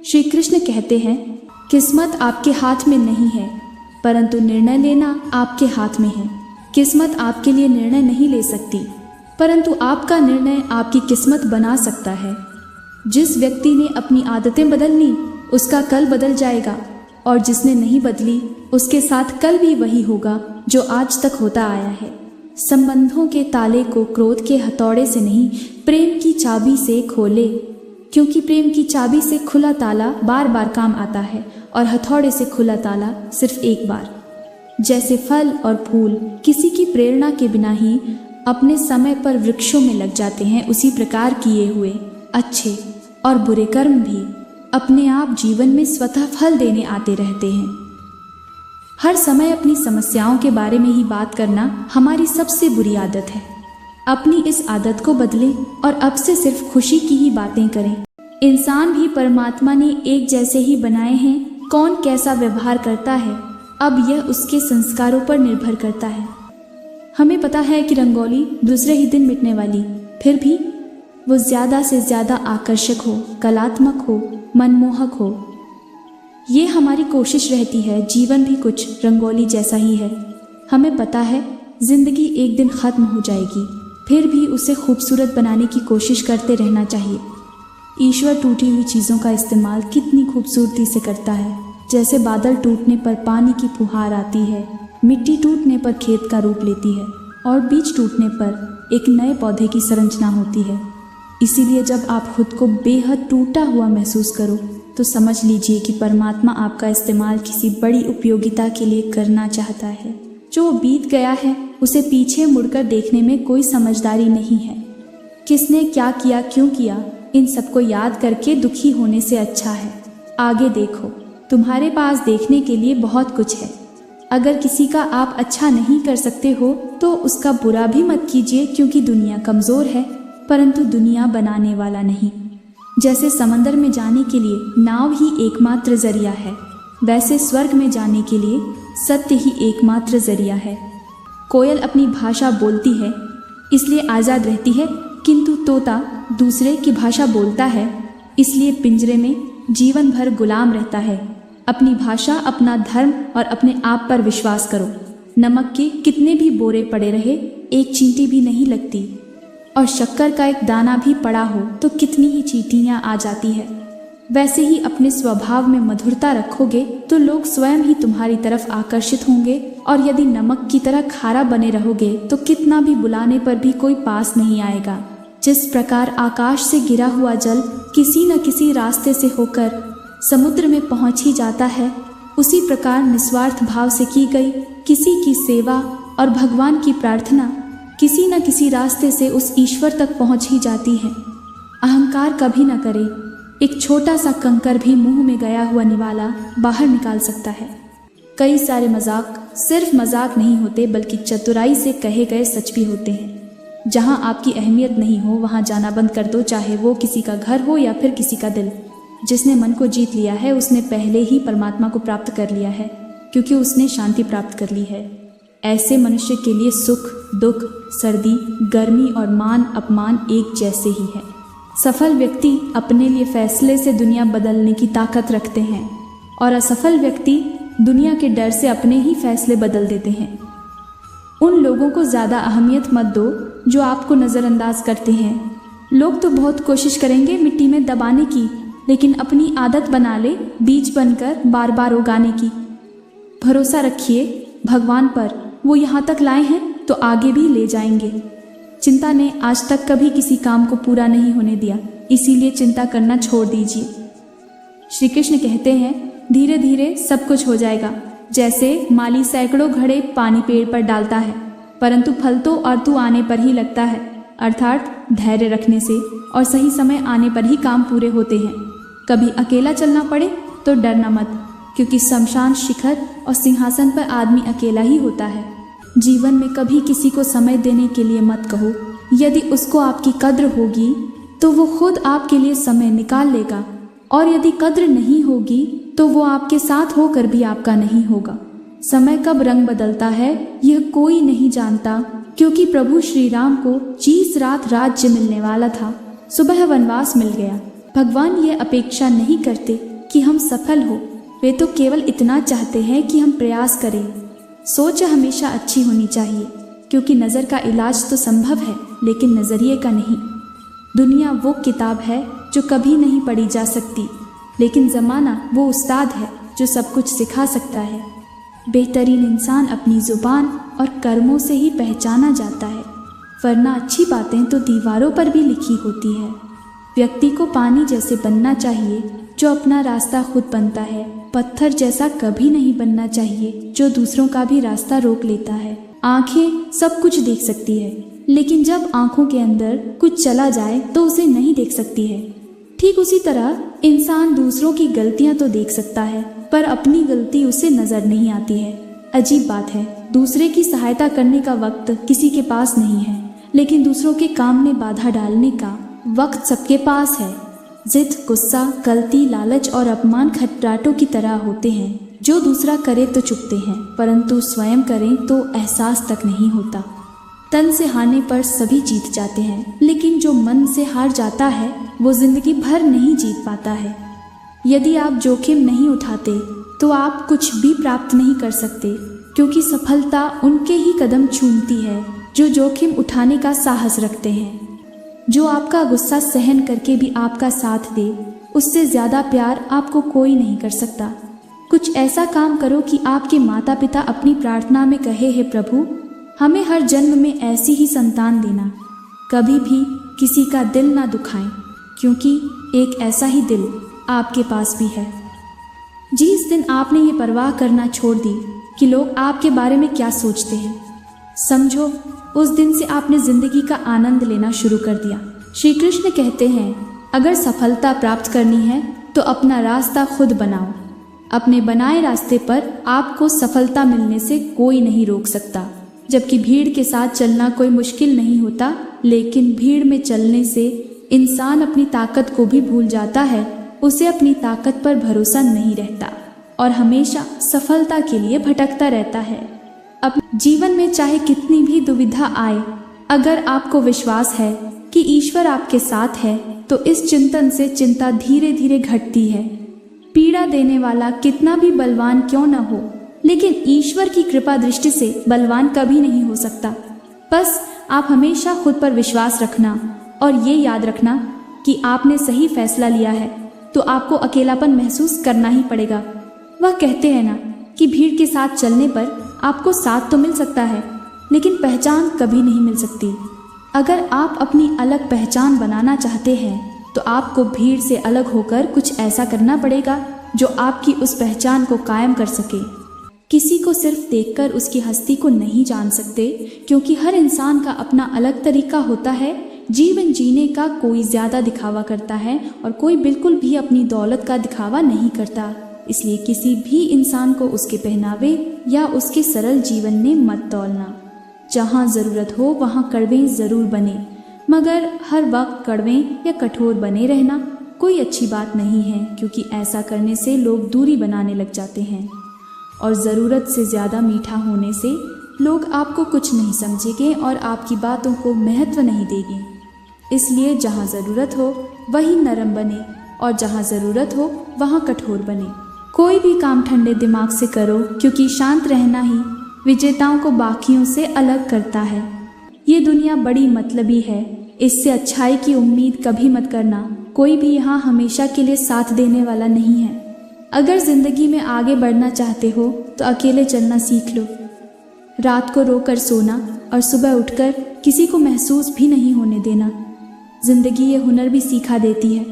श्री कृष्ण कहते हैं, किस्मत आपके हाथ में नहीं है, परंतु निर्णय लेना आपके हाथ में है। किस्मत आपके लिए निर्णय नहीं ले सकती, परंतु आपका निर्णय आपकी किस्मत बना सकता है। जिस व्यक्ति ने अपनी आदतें बदल ली, उसका कल बदल जाएगा, और जिसने नहीं बदली, उसके साथ कल भी वही होगा जो आज तक होता आया है। संबंधों के ताले को क्रोध के हथौड़े से नहीं, प्रेम की चाबी से खोले, क्योंकि प्रेम की चाबी से खुला ताला बार बार काम आता है और हथौड़े से खुला ताला सिर्फ एक बार। जैसे फल और फूल किसी की प्रेरणा के बिना ही अपने समय पर वृक्षों में लग जाते हैं, उसी प्रकार किए हुए अच्छे और बुरे कर्म भी अपने आप जीवन में स्वतः फल देने आते रहते हैं। हर समय अपनी समस्याओं के बारे में ही बात करना हमारी सबसे बुरी आदत है। अपनी इस आदत को बदलें और अब से सिर्फ खुशी की ही बातें करें। इंसान भी परमात्मा ने एक जैसे ही बनाए हैं। कौन कैसा व्यवहार करता है, अब यह उसके संस्कारों पर निर्भर करता है। हमें पता है कि रंगोली दूसरे ही दिन मिटने वाली, फिर भी वो ज़्यादा से ज़्यादा आकर्षक हो, कलात्मक हो, मनमोहक हो। ये हमारी कोशिश रहती है। जीवन भी कुछ रंगोली जैसा ही है। हमें पता है जिंदगी एक दिन ख़त्म हो जाएगी, फिर भी उसे खूबसूरत बनाने की कोशिश करते रहना चाहिए। ईश्वर टूटी हुई चीज़ों का इस्तेमाल कितनी खूबसूरती से करता है। जैसे बादल टूटने पर पानी की फुहार आती है, मिट्टी टूटने पर खेत का रूप लेती है, और बीज टूटने पर एक नए पौधे की संरचना होती है। इसीलिए जब आप खुद को बेहद टूटा हुआ महसूस करो तो समझ लीजिए कि परमात्मा आपका इस्तेमाल किसी बड़ी उपयोगिता के लिए करना चाहता है। जो बीत गया है उसे पीछे मुड़कर देखने में कोई समझदारी नहीं है। किसने क्या किया, क्यों किया, इन सबको याद करके दुखी होने से अच्छा है आगे देखो। तुम्हारे पास देखने के लिए बहुत कुछ है। अगर किसी का आप अच्छा नहीं कर सकते हो तो उसका बुरा भी मत कीजिए, क्योंकि दुनिया कमज़ोर है, परंतु दुनिया बनाने वाला नहीं। जैसे समंदर में जाने के लिए नाव ही एकमात्र जरिया है, वैसे स्वर्ग में जाने के लिए सत्य ही एकमात्र जरिया है। कोयल अपनी भाषा बोलती है इसलिए आज़ाद रहती है, किंतु तोता दूसरे की भाषा बोलता है इसलिए पिंजरे में जीवन भर गुलाम रहता है। अपनी भाषा, अपना धर्म और अपने आप पर विश्वास करो। नमक के कितने भी बोरे पड़े रहे, एक चींटी भी नहीं लगती, और शक्कर का एक दाना भी पड़ा हो तो कितनी ही चींटियां आ जाती है। वैसे ही अपने स्वभाव में मधुरता रखोगे तो लोग स्वयं ही तुम्हारी तरफ आकर्षित होंगे, और यदि नमक की तरह खारा बने रहोगे तो कितना भी बुलाने पर भी कोई पास नहीं आएगा। जिस प्रकार आकाश से गिरा हुआ जल किसी न किसी रास्ते से होकर समुद्र में पहुंच ही जाता है, उसी प्रकार निस्वार्थ भाव से की गई किसी की सेवा और भगवान की प्रार्थना किसी न किसी रास्ते से उस ईश्वर तक पहुंच ही जाती है। अहंकार कभी न करे। एक छोटा सा कंकर भी मुंह में गया हुआ निवाला बाहर निकाल सकता है। कई सारे मजाक सिर्फ मजाक नहीं होते, बल्कि चतुराई से कहे गए सच भी होते हैं। जहां आपकी अहमियत नहीं हो वहां जाना बंद कर दो, चाहे वो किसी का घर हो या फिर किसी का दिल। जिसने मन को जीत लिया है उसने पहले ही परमात्मा को प्राप्त कर लिया है, क्योंकि उसने शांति प्राप्त कर ली है। ऐसे मनुष्य के लिए सुख, दुख, सर्दी, गर्मी और मान अपमान एक जैसे ही है। सफल व्यक्ति अपने लिए फैसले से दुनिया बदलने की ताकत रखते हैं, और असफल व्यक्ति दुनिया के डर से अपने ही फैसले बदल देते हैं। उन लोगों को ज़्यादा अहमियत मत दो जो आपको नज़रअंदाज करते हैं। लोग तो बहुत कोशिश करेंगे मिट्टी में दबाने की, लेकिन अपनी आदत बना ले बीज बनकर बार बार उगाने की। भरोसा रखिए भगवान पर, वो यहाँ तक लाए हैं तो आगे भी ले जाएंगे। चिंता ने आज तक कभी किसी काम को पूरा नहीं होने दिया, इसीलिए चिंता करना छोड़ दीजिए। श्री कृष्ण कहते हैं, धीरे धीरे सब कुछ हो जाएगा। जैसे माली सैकड़ों घड़े पानी पेड़ पर डालता है, परंतु फल तो ऋतु आने पर ही लगता है, अर्थात धैर्य रखने से और सही समय आने पर ही काम पूरे होते हैं। कभी अकेला चलना पड़े तो डरना मत, क्योंकि शमशान शिखर और सिंहासन पर आदमी अकेला ही होता है। जीवन में कभी किसी को समय देने के लिए मत कहो। यदि उसको आपकी कद्र होगी तो वो खुद आपके लिए समय निकाल लेगा, और यदि कद्र नहीं होगी तो वो आपके साथ होकर भी आपका नहीं होगा। समय कब रंग बदलता है यह कोई नहीं जानता, क्योंकि प्रभु श्री राम को 30 रात राज्य मिलने वाला था, सुबह वनवास मिल गया। भगवान ये अपेक्षा नहीं करते कि हम सफल हो, वे तो केवल इतना चाहते हैं कि हम प्रयास करें। सोच हमेशा अच्छी होनी चाहिए, क्योंकि नज़र का इलाज तो संभव है लेकिन नज़रिए का नहीं। दुनिया वो किताब है जो कभी नहीं पढ़ी जा सकती, लेकिन ज़माना वो उस्ताद है जो सब कुछ सिखा सकता है। बेहतरीन इंसान अपनी ज़ुबान और कर्मों से ही पहचाना जाता है, वरना अच्छी बातें तो दीवारों पर भी लिखी होती है। व्यक्ति को पानी जैसे बनना चाहिए जो अपना रास्ता खुद बनता है, पत्थर जैसा कभी नहीं बनना चाहिए जो दूसरों का भी रास्ता रोक लेता है। आंखें सब कुछ देख सकती है, लेकिन जब आंखों के अंदर कुछ चला जाए तो उसे नहीं देख सकती है। ठीक उसी तरह इंसान दूसरों की गलतियां तो देख सकता है, पर अपनी गलती उसे नजर नहीं आती है। अजीब बात है, दूसरे की सहायता करने का वक्त किसी के पास नहीं है, लेकिन दूसरों के काम में बाधा डालने का वक्त सबके पास है। जिद, गुस्सा, गलती, लालच और अपमान खटराटों की तरह होते हैं जो दूसरा करे तो चुपते हैं, परंतु स्वयं करें तो एहसास तक नहीं होता। तन से हारने पर सभी जीत जाते हैं, लेकिन जो मन से हार जाता है वो जिंदगी भर नहीं जीत पाता है। यदि आप जोखिम नहीं उठाते तो आप कुछ भी प्राप्त नहीं कर सकते, क्योंकि सफलता उनके ही कदम चूमती है जो जोखिम उठाने का साहस रखते हैं। जो आपका गुस्सा सहन करके भी आपका साथ दे, उससे ज़्यादा प्यार आपको कोई नहीं कर सकता। कुछ ऐसा काम करो कि आपके माता पिता अपनी प्रार्थना में कहे, हे प्रभु, हमें हर जन्म में ऐसी ही संतान देना, कभी भी किसी का दिल ना दुखाएं, क्योंकि एक ऐसा ही दिल आपके पास भी है। जिस दिन आपने ये परवाह करना छोड़ दी कि लोग आपके बारे में क्या सोचते हैं, समझो उस दिन से आपने जिंदगी का आनंद लेना शुरू कर दिया। श्री कृष्ण कहते हैं, अगर सफलता प्राप्त करनी है तो अपना रास्ता खुद बनाओ। अपने बनाए रास्ते पर आपको सफलता मिलने से कोई नहीं रोक सकता। जबकि भीड़ के साथ चलना कोई मुश्किल नहीं होता, लेकिन भीड़ में चलने से इंसान अपनी ताकत को भी भूल जाता है, उसे अपनी ताकत पर भरोसा नहीं रहता और हमेशा सफलता के लिए भटकता रहता है। अपने जीवन में चाहे कितनी भी दुविधा आए, अगर आपको विश्वास है कि ईश्वर आपके साथ है तो इस चिंतन से चिंता धीरे धीरे घटती है। पीड़ा देने वाला कितना भी बलवान क्यों न हो, लेकिन ईश्वर की कृपा दृष्टि से बलवान कभी नहीं हो सकता। बस आप हमेशा खुद पर विश्वास रखना और ये याद रखना कि आपने सही फैसला लिया है तो आपको अकेलापन महसूस करना ही पड़ेगा। वह कहते हैं ना कि भीड़ के साथ चलने पर आपको साथ तो मिल सकता है, लेकिन पहचान कभी नहीं मिल सकती। अगर आप अपनी अलग पहचान बनाना चाहते हैं तो आपको भीड़ से अलग होकर कुछ ऐसा करना पड़ेगा जो आपकी उस पहचान को कायम कर सके। किसी को सिर्फ देखकर उसकी हस्ती को नहीं जान सकते, क्योंकि हर इंसान का अपना अलग तरीका होता है जीवन जीने का। कोई ज़्यादा दिखावा करता है और कोई बिल्कुल भी अपनी दौलत का दिखावा नहीं करता। इसलिए किसी भी इंसान को उसके पहनावे या उसके सरल जीवन में मत तौलना। जहाँ ज़रूरत हो वहाँ कड़वे ज़रूर बने, मगर हर वक्त कड़वे या कठोर बने रहना कोई अच्छी बात नहीं है, क्योंकि ऐसा करने से लोग दूरी बनाने लग जाते हैं और ज़रूरत से ज़्यादा मीठा होने से लोग आपको कुछ नहीं समझेंगे और आपकी बातों को महत्व नहीं देंगे। इसलिए जहाँ ज़रूरत हो वहीं नरम बने और जहाँ ज़रूरत हो वहाँ कठोर बने। कोई भी काम ठंडे दिमाग से करो, क्योंकि शांत रहना ही विजेताओं को बाकियों से अलग करता है। ये दुनिया बड़ी मतलबी है, इससे अच्छाई की उम्मीद कभी मत करना। कोई भी यहाँ हमेशा के लिए साथ देने वाला नहीं है। अगर जिंदगी में आगे बढ़ना चाहते हो तो अकेले चलना सीख लो। रात को रोकर सोना और सुबह उठकर किसी को महसूस भी नहीं होने देना। जिंदगी ये हुनर भी सिखा देती है।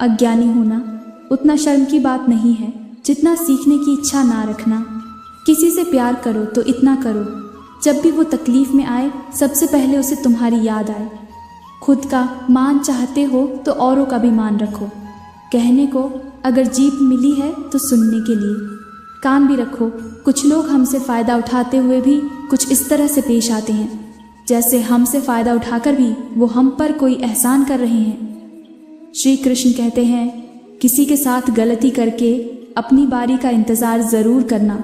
अज्ञानी होना उतना शर्म की बात नहीं है जितना सीखने की इच्छा ना रखना। किसी से प्यार करो तो इतना करो, जब भी वो तकलीफ में आए सबसे पहले उसे तुम्हारी याद आए। खुद का मान चाहते हो तो औरों का भी मान रखो। कहने को अगर जीभ मिली है तो सुनने के लिए कान भी रखो। कुछ लोग हमसे फ़ायदा उठाते हुए भी कुछ इस तरह से पेश आते हैं जैसे हमसे फ़ायदा उठाकर भी वो हम पर कोई एहसान कर रहे हैं। श्री कृष्ण कहते हैं, किसी के साथ गलती करके अपनी बारी का इंतज़ार ज़रूर करना।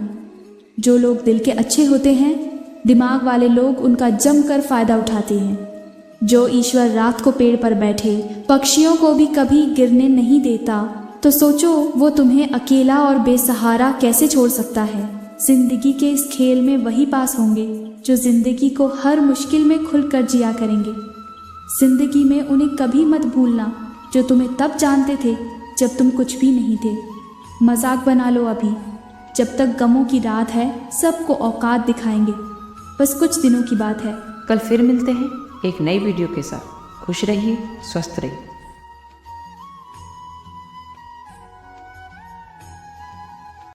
जो लोग दिल के अच्छे होते हैं, दिमाग वाले लोग उनका जमकर फ़ायदा उठाते हैं। जो ईश्वर रात को पेड़ पर बैठे पक्षियों को भी कभी गिरने नहीं देता, तो सोचो वो तुम्हें अकेला और बेसहारा कैसे छोड़ सकता है। जिंदगी के इस खेल में वही पास होंगे जो जिंदगी को हर मुश्किल में खुलकर जिया करेंगे। जिंदगी में उन्हें कभी मत भूलना जो तुम्हें तब जानते थे जब तुम कुछ भी नहीं थे। मजाक बना लो अभी, जब तक गमों की रात है सबको औकात दिखाएंगे। बस कुछ दिनों की बात है। कल फिर मिलते हैं एक नई वीडियो के साथ। खुश रहिए, स्वस्थ रहिए।